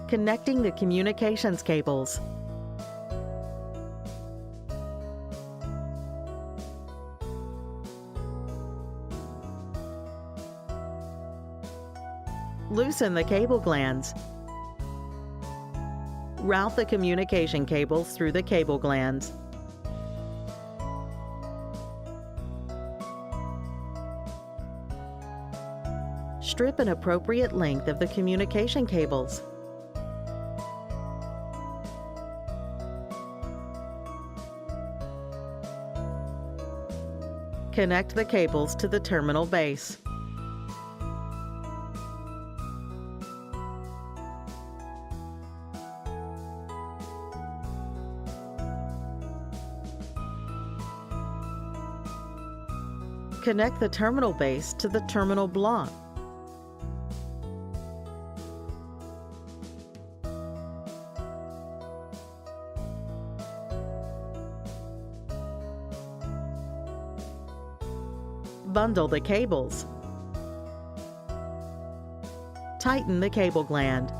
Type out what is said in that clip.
Connecting the communications cables. Loosen the cable glands. Route the communication cables through the cable glands. Strip an appropriate length of the communication cables. Connect the cables to the terminal base. Connect the terminal base to the terminal block. Bundle the cables. Tighten the cable gland.